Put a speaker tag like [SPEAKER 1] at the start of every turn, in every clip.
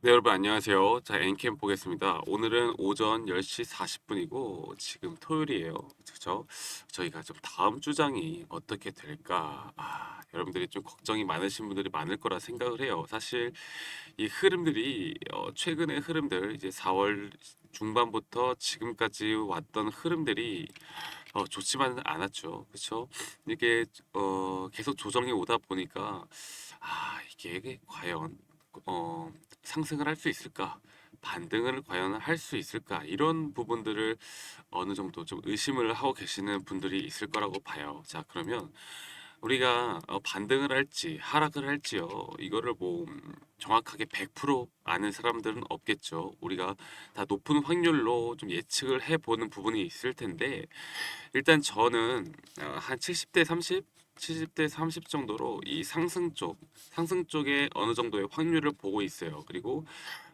[SPEAKER 1] 네, 여러분 안녕하세요. 자, 엔캠 보겠습니다. 오늘은 오전 10시 40분이고 지금 토요일이에요. 그렇죠? 저희가 좀 다음 주장이 어떻게 될까? 여러분들이 좀 걱정이 많으신 분들이 많을 거라 생각을 해요. 사실 이 흐름들이 최근의 흐름들 이제 4월 중반부터 지금까지 왔던 흐름들이 좋지만은 않았죠. 그렇죠? 이게 계속 조정이 오다 보니까 이게 과연 어 상승을 할 수 있을까? 반등을 과연 할 수 있을까? 이런 부분들을 어느 정도 좀 의심을 하고 계시는 분들이 있을 거라고 봐요. 자, 그러면 우리가 반등을 할지 하락을 할지요. 이거를 정확하게 100% 아는 사람들은 없겠죠. 우리가 다 높은 확률로 좀 예측을 해보는 부분이 있을 텐데 일단 저는 한 70대 30, 70대 30 정도로 이 상승 쪽에 어느 정도의 확률을 보고 있어요. 그리고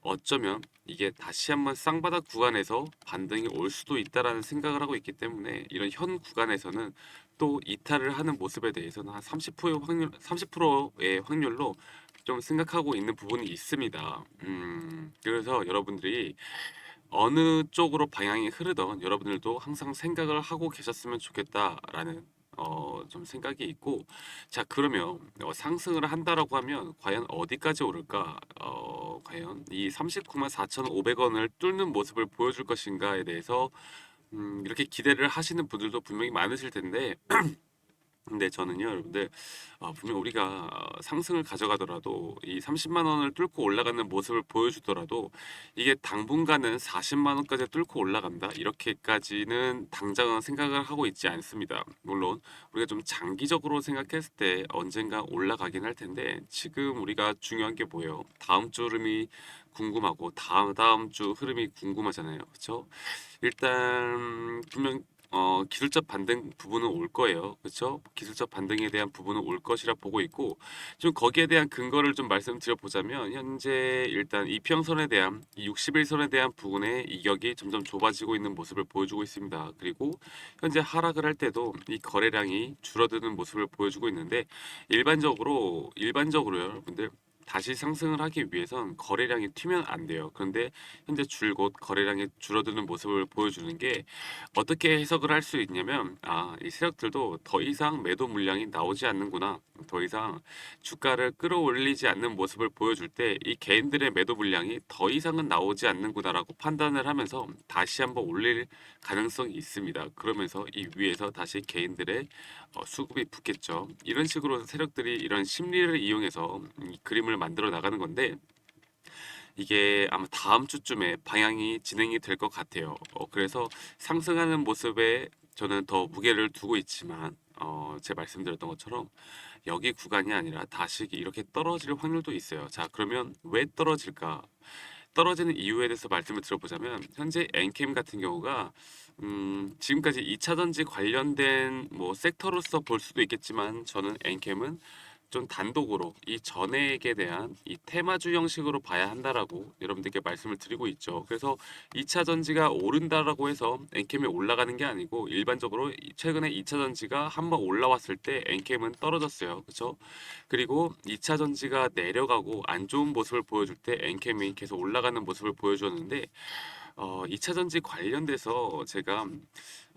[SPEAKER 1] 어쩌면 이게 다시 한번 쌍바닥 구간에서 반등이 올 수도 있다라는 생각을 하고 있기 때문에 이런 현 구간에서는 또 이탈을 하는 모습에 대해서는 한 30%의 확률, 30%의 확률로 좀 생각하고 있는 부분이 있습니다. 그래서 여러분들이 어느 쪽으로 방향이 흐르던 여러분들도 항상 생각을 하고 계셨으면 좋겠다라는 좀 생각이 있고 자 그러면 상승을 한다라고 하면 과연 어디까지 오를까 과연 이 39만 4,500원을 뚫는 모습을 보여줄 것인가에 대해서 이렇게 기대를 하시는 분들도 분명히 많으실 텐데 근데 저는요, 여러분들, 분명 우리가 상승을 가져가더라도 이 30만 원을 뚫고 올라가는 모습을 보여주더라도 이게 당분간은 40만 원까지 뚫고 올라간다. 이렇게까지는 당장은 생각을 하고 있지 않습니다. 물론 우리가 좀 장기적으로 생각했을 때 언젠가 올라가긴 할 텐데 지금 우리가 중요한 게 뭐예요? 다음 주 흐름이 궁금하고 다음 주 흐름이 궁금하잖아요. 그렇죠? 일단 분명 기술적 반등 부분은 올 거예요. 그렇죠? 기술적 반등에 대한 부분은 올 것이라 보고 있고 좀 거기에 대한 근거를 좀 말씀드려 보자면 현재 일단 이평선에 대한 이 60일선에 대한 부분의 이격이 점점 좁아지고 있는 모습을 보여주고 있습니다. 그리고 현재 하락을 할 때도 이 거래량이 줄어드는 모습을 보여주고 있는데 일반적으로요, 여러분들 다시 상승을 하기 위해선 거래량이 튀면 안 돼요. 그런데 현재 줄곧 거래량이 줄어드는 모습을 보여주는 게 어떻게 해석을 할 수 있냐면 이 세력들도 더 이상 매도 물량이 나오지 않는구나. 더 이상 주가를 끌어올리지 않는 모습을 보여줄 때 이 개인들의 매도 물량이 더 이상은 나오지 않는구나라고 판단을 하면서 다시 한번 올릴 가능성이 있습니다. 그러면서 이 위에서 다시 개인들의 수급이 붙겠죠. 이런 식으로 세력들이 이런 심리를 이용해서 이 그림을 만들어 나가는 건데 이게 아마 다음 주쯤에 방향이 진행이 될 것 같아요. 그래서 상승하는 모습에 저는 더 무게를 두고 있지만 제 말씀드렸던 것처럼 여기 구간이 아니라 다시 이렇게 떨어질 확률도 있어요. 자, 그러면 왜 떨어질까? 떨어지는 이유에 대해서 말씀을 드려보자면 현재 엔캠 같은 경우가 지금까지 2차 전지 관련된 뭐 섹터로서 볼 수도 있겠지만 저는 엔캠은 좀 단독으로 이 전액에 대한 이 테마주 형식으로 봐야 한다라고 여러분들께 말씀을 드리고 있죠. 그래서 2차 전지가 오른다라고 해서 엔캠이 올라가는 게 아니고 일반적으로 최근에 2차 전지가 한번 올라왔을 때 엔캠은 떨어졌어요. 그렇죠? 그리고 2차 전지가 내려가고 안 좋은 모습을 보여줄 때 엔캠이 계속 올라가는 모습을 보여줬는데 2차 전지 관련돼서 제가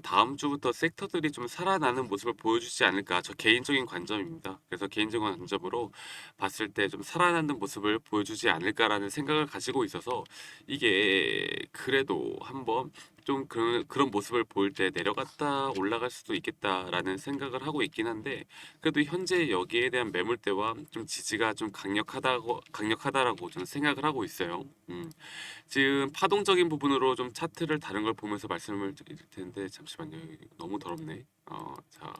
[SPEAKER 1] 다음 주부터 섹터들이 좀 살아나는 모습을 보여주지 않을까 저 개인적인 관점입니다. 그래서 개인적인 관점으로 봤을 때 좀 살아나는 모습을 보여주지 않을까라는 생각을 가지고 있어서 이게 그래도 한번 좀 그런 모습을 보일 때 내려갔다 올라갈 수도 있겠다라는 생각을 하고 있긴 한데 그래도 현재 여기에 대한 매물대와 좀 지지가 좀 강력하다라고 저는 생각을 하고 있어요. 지금 파동적인 부분으로 좀 차트를 다른 걸 보면서 말씀을 드릴 텐데 잠시만요. 여기 너무 더럽네. 자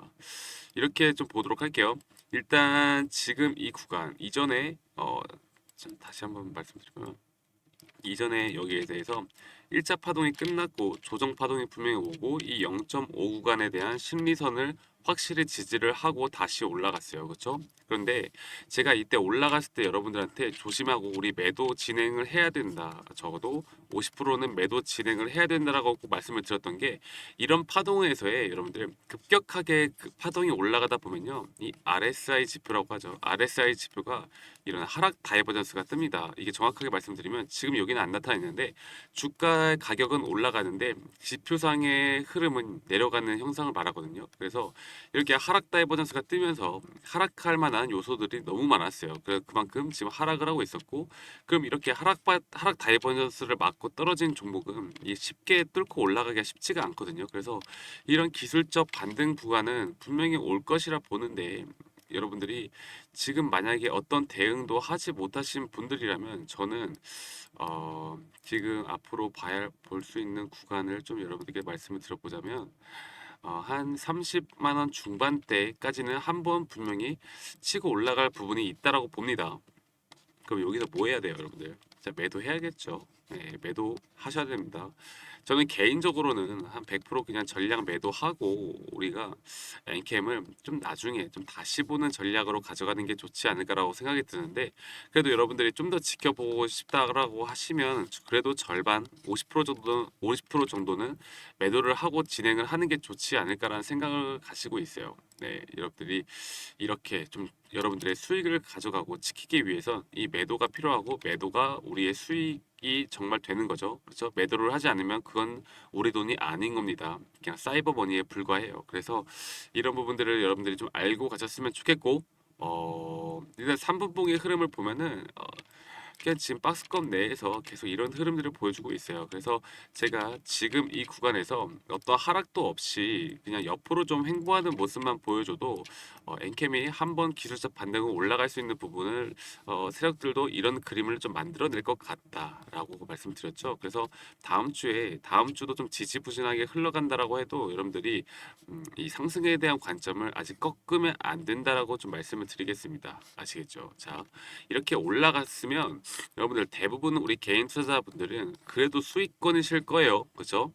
[SPEAKER 1] 이렇게 좀 보도록 할게요. 일단 지금 이 구간 이전에 다시 한번 말씀드리면 이전에 여기에 대해서 1차 파동이 끝났고 조정 파동이 분명히 오고 이 0.5 구간에 대한 심리선을 확실히 지지를 하고 다시 올라갔어요. 그렇죠? 그런데 제가 이때 올라갔을 때 여러분들한테 조심하고 우리 매도 진행을 해야 된다. 적어도 50%는 매도 진행을 해야 된다라고 꼭 말씀을 드렸던 게 이런 파동에서의 여러분들 급격하게 그 파동이 올라가다 보면요. 이 RSI 지표라고 하죠. RSI 지표가 이런 하락 다이버전스가 뜹니다. 이게 정확하게 말씀드리면 지금 여기는 안 나타나 있는데 주가의 가격은 올라가는데 지표상의 흐름은 내려가는 형상을 말하거든요. 그래서 이렇게 하락 다이버전스가 뜨면서 하락할 만한 요소들이 너무 많았어요. 그래서 그만큼 지금 하락을 하고 있었고, 그럼 이렇게 하락 다이버전스를 맞고 떨어진 종목은 이 쉽게 뚫고 올라가기가 쉽지가 않거든요. 그래서 이런 기술적 반등 구간은 분명히 올 것이라 보는데 여러분들이 지금 만약에 어떤 대응도 하지 못하신 분들이라면 저는 지금 앞으로 볼 수 있는 구간을 좀 여러분들께 말씀을 드려보자면 한 30만 원 중반대까지는 한번 분명히 치고 올라갈 부분이 있다라고 봅니다. 그럼 여기서 뭐 해야 돼요, 여러분들? 자, 매도해야겠죠. 네, 매도 하셔야 됩니다. 저는 개인적으로는 한 100% 그냥 전량 매도하고 우리가 엔캠을 좀 나중에 좀 다시 보는 전략으로 가져가는 게 좋지 않을까라고 생각이 드는데 그래도 여러분들이 좀 더 지켜보고 싶다라고 하시면 그래도 절반 50% 정도는 매도를 하고 진행을 하는 게 좋지 않을까라는 생각을 가지고 있어요. 네, 여러분들이 이렇게 좀 여러분들의 수익을 가져가고 지키기 위해서 이 매도가 필요하고 매도가 우리의 수익이 정말 되는 거죠. 그렇죠? 매도를 하지 않으면 그건 우리 돈이 아닌 겁니다. 그냥 사이버 머니에 불과해요. 그래서 이런 부분들을 여러분들이 좀 알고 가셨으면 좋겠고 일단 3분봉의 흐름을 보면은 그냥 지금 박스권 내에서 계속 이런 흐름들을 보여주고 있어요. 그래서 제가 지금 이 구간에서 어떤 하락도 없이 그냥 옆으로 좀 횡보하는 모습만 보여줘도 엔캠이 한번 기술적 반등으로 올라갈 수 있는 부분을 세력들도 이런 그림을 좀 만들어낼 것 같다라고 말씀드렸죠. 그래서 다음 주도 좀 지지부진하게 흘러간다라고 해도 여러분들이 이 상승에 대한 관점을 아직 꺾으면 안 된다라고 좀 말씀을 드리겠습니다. 아시겠죠? 자, 이렇게 올라갔으면 여러분들 대부분 우리 개인 투자자분들은 그래도 수익권이실 거예요. 그죠?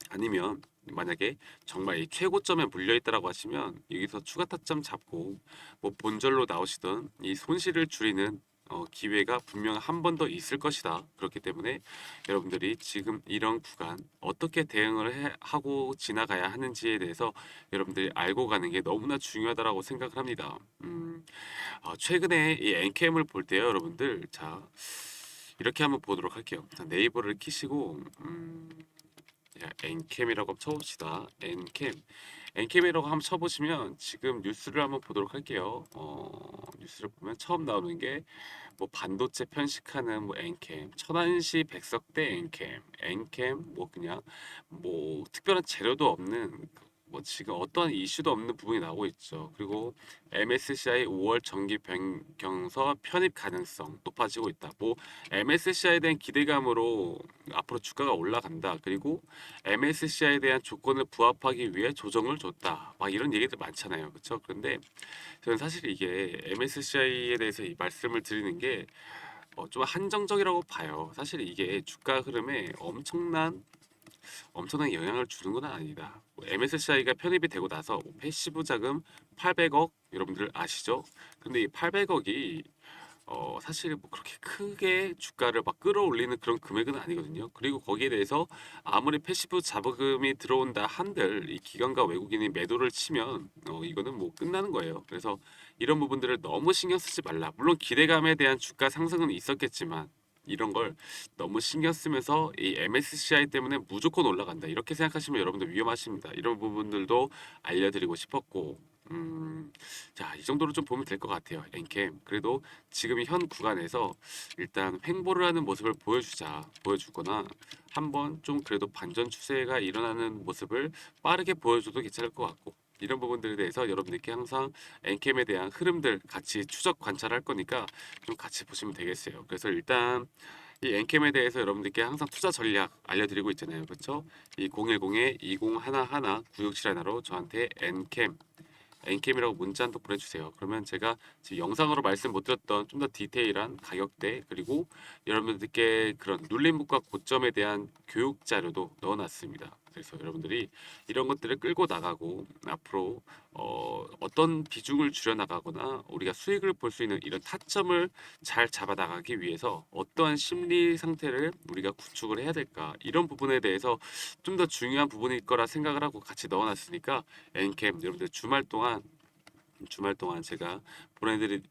[SPEAKER 1] 아니면 만약에 정말 이 최고점에 물려 있다라고 하시면 여기서 추가 타점 잡고 뭐 본절로 나오시던 이 손실을 줄이는 기회가 분명 한 번 더 있을 것이다. 그렇기 때문에 여러분들이 지금 이런 구간 어떻게 대응을 하고 지나가야 하는지에 대해서 여러분들이 알고 가는 게 너무나 중요하다라고 생각을 합니다. 최근에 이 엔캠을 볼 때요, 여러분들. 자, 이렇게 한번 보도록 할게요. 자, 네이버를 키시고, 자, 엔캠이라고 한번 쳐봅시다. 엔캠. 엔캠이라고 한번 쳐보시면 지금 뉴스를 한번 보도록 할게요. 뉴스를 보면 처음 나오는 게 뭐 반도체 편식하는 뭐 엔캠, 천안시 백석대 엔캠, 엔캠 뭐 그냥 뭐 특별한 재료도 없는 뭐 지금 어떠한 이슈도 없는 부분이 나오고 있죠. 그리고 MSCI 5월 정기 변경서 편입 가능성 높아지고 있다. 뭐 MSCI에 대한 기대감으로 앞으로 주가가 올라간다. 그리고 MSCI에 대한 조건을 부합하기 위해 조정을 줬다. 막 이런 얘기들 많잖아요. 그렇죠? 그런데 저는 사실 이게 MSCI에 대해서 이 말씀을 드리는 게 좀 한정적이라고 봐요. 사실 이게 주가 흐름에 엄청난 영향을 주는 건 아니다. MSCI가 편입이 되고 나서 패시브 자금 800억 여러분들 아시죠? 근데 이 800억이 사실 뭐 그렇게 크게 주가를 막 끌어올리는 그런 금액은 아니거든요. 그리고 거기에 대해서 아무리 패시브 자금이 들어온다 한들 이 기관과 외국인이 매도를 치면 이거는 뭐 끝나는 거예요. 그래서 이런 부분들을 너무 신경 쓰지 말라. 물론 기대감에 대한 주가 상승은 있었겠지만 이런 걸 너무 신경 쓰면서 이 MSCI 때문에 무조건 올라간다. 이렇게 생각하시면 여러분들 위험하십니다. 이런 부분들도 알려드리고 싶었고 자, 이 정도로 좀 보면 될 것 같아요. 엔캠. 그래도 지금 현 구간에서 일단 횡보를 하는 모습을 보여주거나 한번 좀 그래도 반전 추세가 일어나는 모습을 빠르게 보여줘도 괜찮을 것 같고 이런 부분들에 대해서 여러분들께 항상 엔캠에 대한 흐름들 같이 추적 관찰할 거니까 좀 같이 보시면 되겠어요. 그래서 일단 이 엔캠에 대해서 여러분들께 항상 투자 전략 알려드리고 있잖아요. 그렇죠? 이 010-2011-9671로 저한테 엔캠이라고 문자 한 통 보내주세요. 그러면 제가 지금 영상으로 말씀 못 드렸던 좀 더 디테일한 가격대 그리고 여러분들께 그런 눌림목과 고점에 대한 교육 자료도 넣어놨습니다. 그래서 여러분들이 이런 것들을 끌고 나가고 앞으로 어떤 비중을 줄여 나가거나 우리가 수익을 볼 수 있는 이런 타점을 잘 잡아 나가기 위해서 어떠한 심리 상태를 우리가 구축을 해야 될까, 이런 부분에 대해서 좀 더 중요한 부분일 거라 생각을 하고 같이 넣어놨으니까 엔캠 여러분들 주말 동안 제가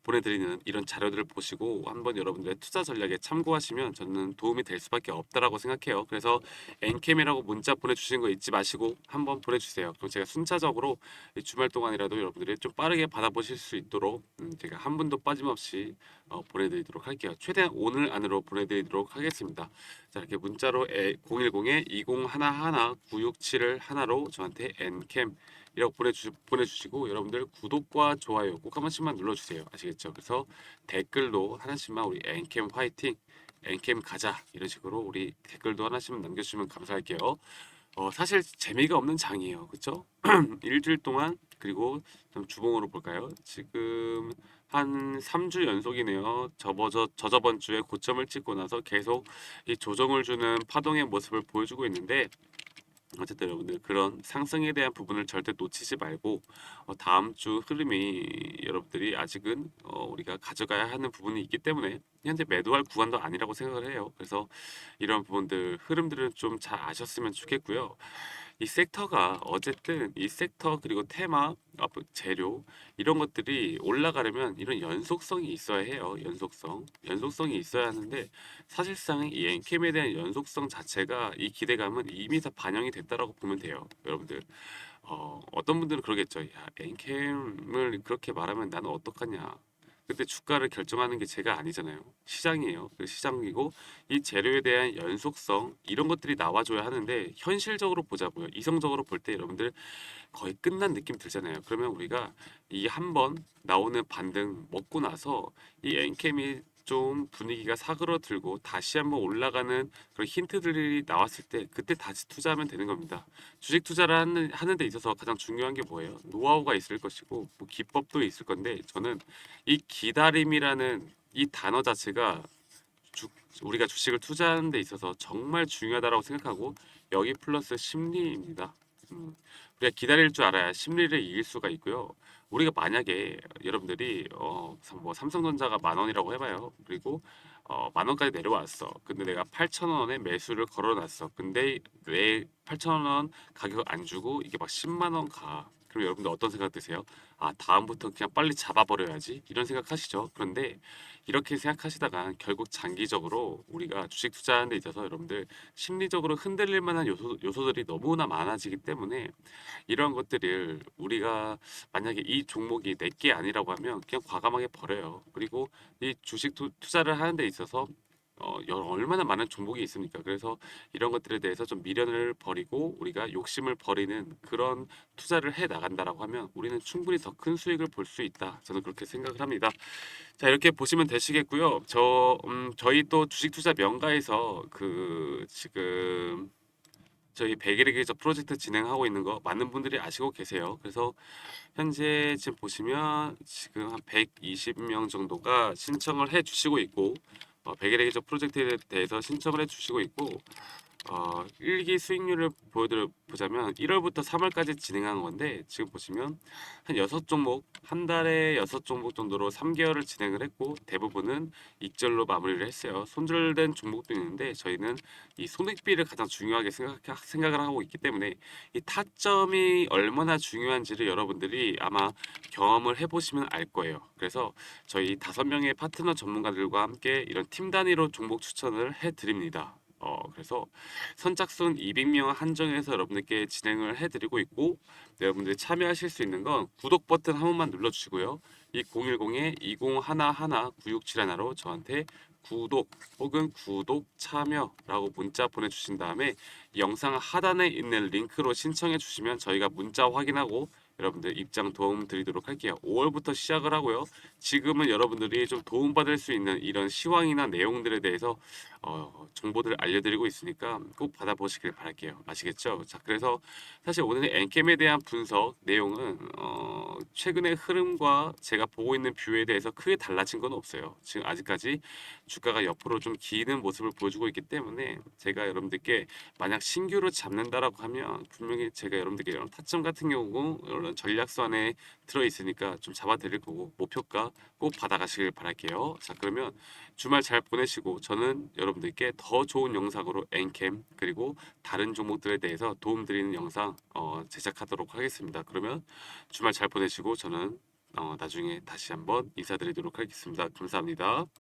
[SPEAKER 1] 보내드리는 이런 자료들을 보시고 한번 여러분들의 투자 전략에 참고하시면 저는 도움이 될 수밖에 없다라고 생각해요. 그래서 엔캠이라고 문자 보내주시는 거 잊지 마시고 한번 보내주세요. 그럼 제가 순차적으로 이 주말 동안이라도 여러분들이 좀 빠르게 받아보실 수 있도록 제가 한 분도 빠짐없이 보내드리도록 할게요. 최대한 오늘 안으로 보내드리도록 하겠습니다. 자, 이렇게 문자로 010-2011-967을 하나로 저한테 엔캠 이라고 보내주시고 여러분들 구독과 좋아요 꼭 한 번씩만 눌러주세요. 아시겠죠? 그래서 댓글도 하나씩만 우리 엔캠 화이팅, 엔캠 가자 이런 식으로 우리 댓글도 하나씩만 남겨주시면 감사할게요. 사실 재미가 없는 장이에요. 그쵸? 일주일 동안 그리고 좀 주봉으로 볼까요? 지금 한 3주 연속이네요. 저저번 주에 고점을 찍고 나서 계속 이 조정을 주는 파동의 모습을 보여주고 있는데 어쨌든 여러분들 그런 상승에 대한 부분을 절대 놓치지 말고 다음 주 흐름이 여러분들이 아직은 우리가 가져가야 하는 부분이 있기 때문에 현재 매도할 구간도 아니라고 생각을 해요. 그래서 이런 부분들 흐름들을 좀 잘 아셨으면 좋겠고요. 이 섹터가 어쨌든 이 섹터 그리고 테마, 재료 이런 것들이 올라가려면 이런 연속성이 있어야 해요. 연속성이 있어야 하는데 사실상 이 엔캠에 대한 연속성 자체가 이 기대감은 이미 다 반영이 됐다라고 보면 돼요. 여러분들 어떤 분들은 그러겠죠. 야, 엔캠을 그렇게 말하면 나는 어떡하냐. 근데 주가를 결정하는 게 제가 아니잖아요. 시장이에요. 그 시장이고 이 재료에 대한 연속성 이런 것들이 나와줘야 하는데 현실적으로 보자고요. 이성적으로 볼 때 여러분들 거의 끝난 느낌 들잖아요. 그러면 우리가 이 한 번 나오는 반등 먹고 나서 이 엔캠이 좀 분위기가 사그러들고 다시 한번 올라가는 그런 힌트들이 나왔을 때 그때 다시 투자하면 되는 겁니다. 주식 투자를 하는 데 있어서 가장 중요한 게 뭐예요? 노하우가 있을 것이고 뭐 기법도 있을 건데 저는 이 기다림이라는 이 단어 자체가 주, 우리가 주식을 투자하는 데 있어서 정말 중요하다고 생각하고 여기 플러스 심리입니다. 우리가 기다릴 줄 알아야 심리를 이길 수가 있고요. 우리가 만약에 여러분들이 뭐 삼성전자가 10,000원이라고 해봐요. 그리고 10,000원까지 내려왔어. 근데 내가 8,000원에 매수를 걸어놨어. 근데 왜 8,000원 가격 안 주고 이게 막 10만 원 가? 그럼 여러분들 어떤 생각 드세요? 아, 다음부터 그냥 빨리 잡아버려야지. 이런 생각 하시죠. 그런데 이렇게 생각하시다가 결국 장기적으로 우리가 주식 투자하는 데 있어서 여러분들 심리적으로 흔들릴 만한 요소들이 너무나 많아지기 때문에 이런 것들을 우리가 만약에 이 종목이 내게 아니라고 하면 그냥 과감하게 버려요. 그리고 이 주식 투자를 하는 데 있어서 얼마나 많은 종목이 있습니까? 그래서 이런 것들에 대해서 좀 미련을 버리고 우리가 욕심을 버리는 그런 투자를 해 나간다라고 하면 우리는 충분히 더 큰 수익을 볼 수 있다. 저는 그렇게 생각을 합니다. 자, 이렇게 보시면 되시겠고요. 저희 또 주식 투자 명가에서 그 지금 저희 100일의 계적 프로젝트 진행하고 있는 거 많은 분들이 아시고 계세요. 그래서 현재 지금 보시면 지금 한 120명 정도가 신청을 해 주시고 있고 100일의 계적 프로젝트에 대해서 신청을 해 주시고 있고 일기 수익률을 보여드려 보자면 1월부터 3월까지 진행한 건데 지금 보시면 한 6종목 한 달에 6종목 정도로 3개월을 진행을 했고 대부분은 익절로 마무리를 했어요. 손절된 종목도 있는데 저희는 이 손익비를 가장 중요하게 생각을 하고 있기 때문에 이 타점이 얼마나 중요한지를 여러분들이 아마 경험을 해보시면 알 거예요. 그래서 저희 5명의 파트너 전문가들과 함께 이런 팀 단위로 종목 추천을 해드립니다. 그래서 선착순 200명 한정해서 여러분들께 진행을 해드리고 있고 여러분들이 참여하실 수 있는 건 구독 버튼 한 번만 눌러주시고요. 이 010-2011-9671로 저한테 구독 혹은 구독 참여라고 문자 보내주신 다음에 영상 하단에 있는 링크로 신청해 주시면 저희가 문자 확인하고 여러분들 입장 도움 드리도록 할게요. 5월부터 시작을 하고요. 지금은 여러분들이 좀 도움받을 수 있는 이런 시황이나 내용들에 대해서 정보들을 알려드리고 있으니까 꼭 받아보시길 바랄게요. 아시겠죠? 자, 그래서 사실 오늘 엔캠에 대한 분석 내용은 최근의 흐름과 제가 보고 있는 뷰에 대해서 크게 달라진 건 없어요. 지금 아직까지 주가가 옆으로 좀 기는 모습을 보여주고 있기 때문에 제가 여러분들께 만약 신규로 잡는다라고 하면 분명히 제가 여러분들께 이런 타점 같은 경우 이런 전략수 안에 들어 있으니까 좀 잡아드릴 거고 목표가 꼭 받아가시길 바랄게요. 자, 그러면 주말 잘 보내시고 저는 여러분들께 더 좋은 영상으로 엔캠 그리고 다른 종목들에 대해서 도움드리는 영상 제작하도록 하겠습니다. 그러면 주말 잘 보내시고 저는 나중에 다시 한번 인사드리도록 하겠습니다. 감사합니다.